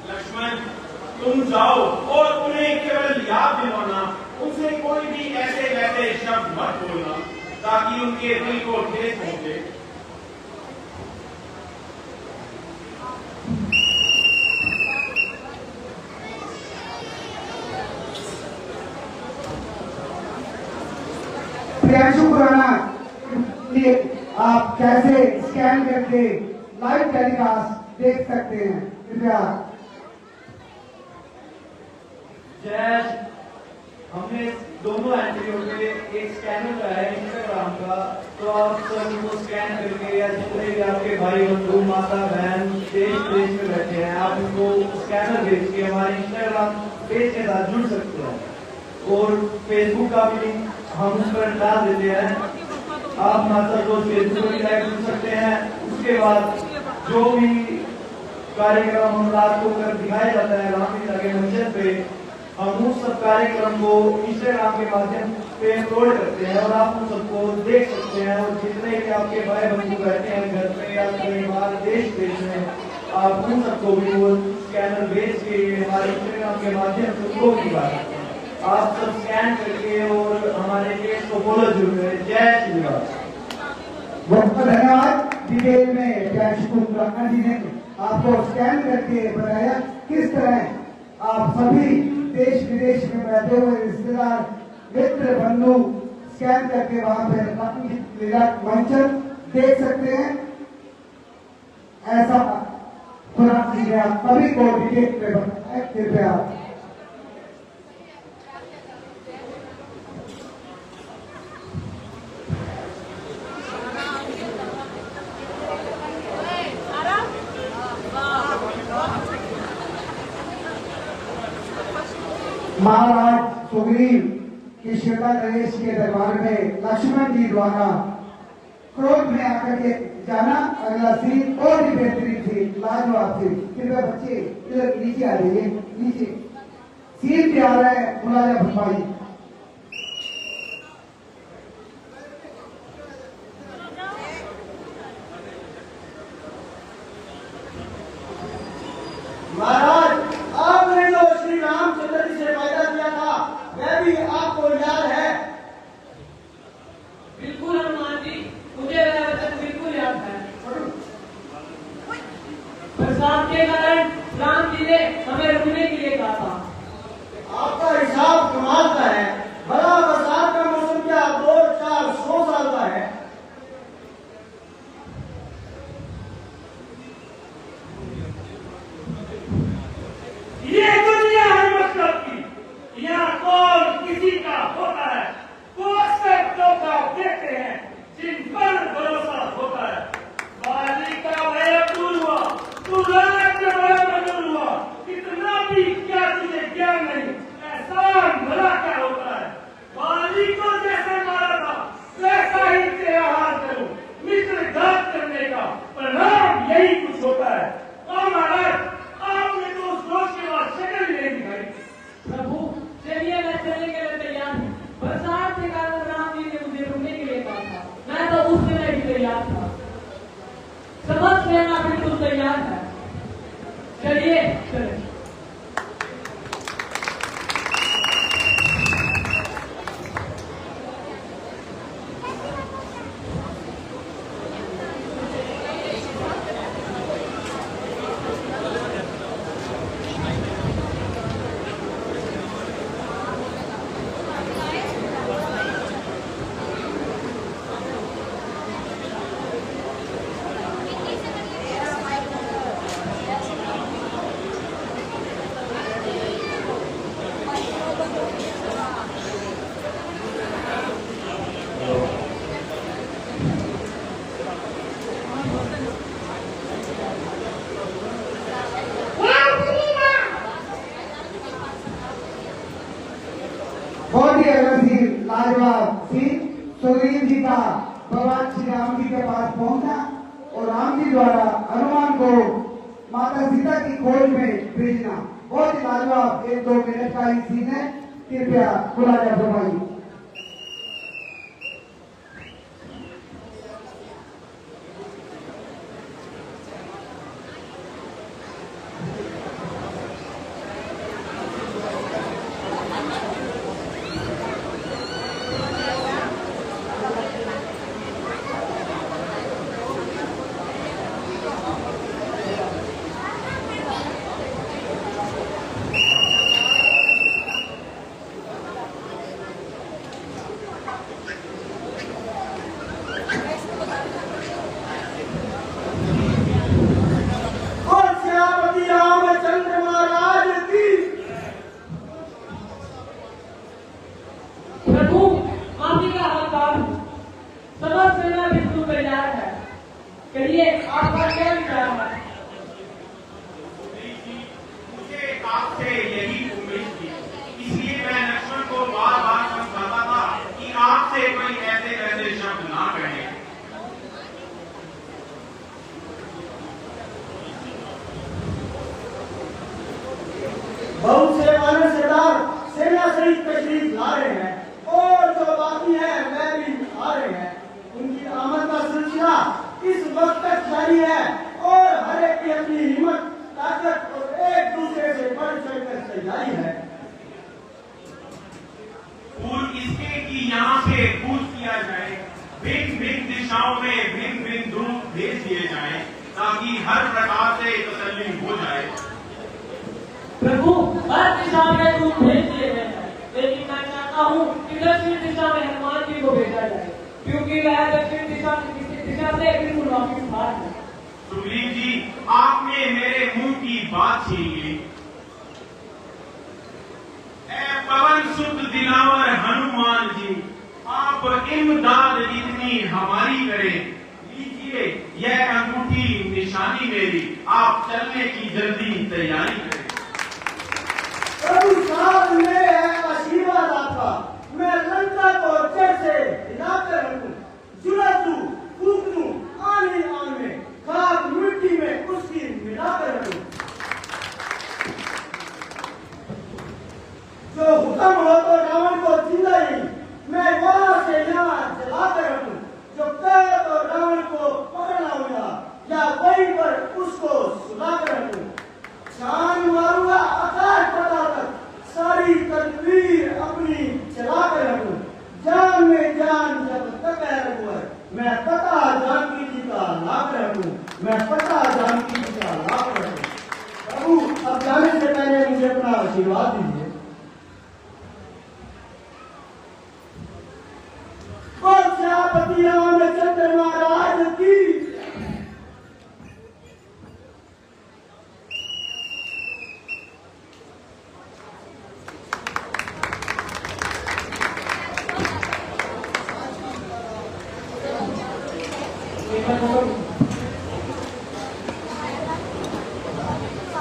लक्ष्मण तुम जाओ और उन्हें केवल याद दिलाना, उनसे कोई भी ऐसे वैसे शब्द मत बोलना ताकि उनके दिल को ठेस पहुंचे। प्रियांशु खुराना ये आप कैसे स्कैन करके लाइव टेलीकास्ट देख सकते हैं, कृपया। जय, हमने दोनों एंट्रियों पे एक स्कैनर लगाया है इंस्टाग्राम का, तो आप सब उनको स्कैन करके या जितने भी आपके भाई बंधु माता बहन देश विदेश में बैठे हैं, आप उनको स्कैनर भेज के हमारे इंस्टाग्राम पेज के साथ जुड़ सकते हैं। और फेसबुक का भी लिंक हम उस पर डाल देते हैं, आप हमारे साथ रोज फेसबुक पर लाइव जुड़ सकते हैं। उसके बाद जो भी कार्यक्रम हम रात को कर दिखाया जाता है रामलीला के मंचन पे, हम उस सब कार्यक्रम को इंस्टाग्राम के माध्यम पे अपलोड करते हैं और आप उन सबको देख सकते हैं। और जितने भी आपके भाई बंधु बैठे हैं घर पे या परिवार देश देश में, आप उन सबको भी वो स्कैनर भेज के हमारे इंस्टाग्राम के माध्यम से उनको भी दिखा सकते हैं। आप सब स्कैन करके और हमारे पेज को फॉलो जरूर करें। जय श्री राम। बहुत बहुत धन्यवाद। डिटेल में प्रियांशु खुराना जी ने आपको स्कैन करके बताया किस तरह आप सभी देश विदेश में बैठे हुए रिश्तेदार मित्र बंधु स्कैन करके वहां पर मंचन देख सकते हैं। ऐसा खुराना जी ने आप सभी को डिटेल में बताया, कृपया। महाराज सुग्रीव की श्वेता नरेश के दरबार में लक्ष्मण जी द्वारा क्रोध में आकर के जाना अगला सीन और भी बेहतरीन थी, लाजवाब थी। कृपया बच्चे इधर नीचे आ जाइए, नीचे सीन क्या है मुलाजा फरमाइए। लाजवाब सीन सुग्रीव जी का भगवान श्री राम जी के पास पहुंचा और राम जी द्वारा हनुमान को माता सीता की खोज में भेजना बहुत ही लाजवाब 1-2 मिनट का ही सीन है। कृपया मुलाजा फरमाइए। कहिए आपका क्या विचार है? मुझे आपसे यही उम्मीद थी, इसलिए मैं लक्ष्मण को बार बार समझाता था कि आपसे कोई ऐसे शब्द ना कहे। बहुत से मानव सरदार सेना सहित तशरीफ ला रहे हैं और जो बाकी है वह भी आ रहे हैं। उनकी आमद का सिलसिला इस वक्त तक जारी है और हर एक की अपनी हिम्मत ताकत और एक दूसरे से बढ़ चढ़कर तैयारी है। पूर्व इसके कि यहाँ से कूच किया जाए, भिन्न भिन्न दिशाओं में भिन्न भिन्न दूत भेज दिए जाएं, ताकि हर प्रकार से तसल्ली हो जाए। प्रभु हर दिशा में दूत भेज दिए गए हैं, लेकिन मैं चाहता हूँ कि दक्षिण दिशा में हनुमान जी को भेजा जाए, क्योंकि वह दक्षिण दिशा से बिल्कुल वाकिफ है। सुग्रीव जी, आपने मेरे मुंह की बात छीन ली। पवन सुत दिलावर हनुमान जी, आप इमदाद इतनी हमारी करें। लीजिए यह अंगूठी निशानी मेरी, आप चलने की जल्दी तैयारी करें। प्रभु साहब मेरे है आशीर्वाद आपका, मैं लंका को जड़ से हिलाकर रखूं, जुड़ा दूं, फूक दूं, आन ही आन में, खाक मिट्टी में उसकी मिलाकर रखूं। जो हुक्म हो तो रावण को जिंदा ही मैं वहां से यहाँ जलाकर रखूं, जो कहे तो रावण को पकड़ना होगा या वहीं पर उसको सुलाकर रखूं। छान मारूंगा आकाश पाताल तक, सारी तदबीर अपनी चलाकर रखूं। जान में जान जब तक है रघुवर, मैं पता जानकी जी का लाभ रखूं, मैं पता जानकी जी का लाभ रखूं। प्रभु अब जाने से पहले मुझे अपना आशीर्वाद दीजिए।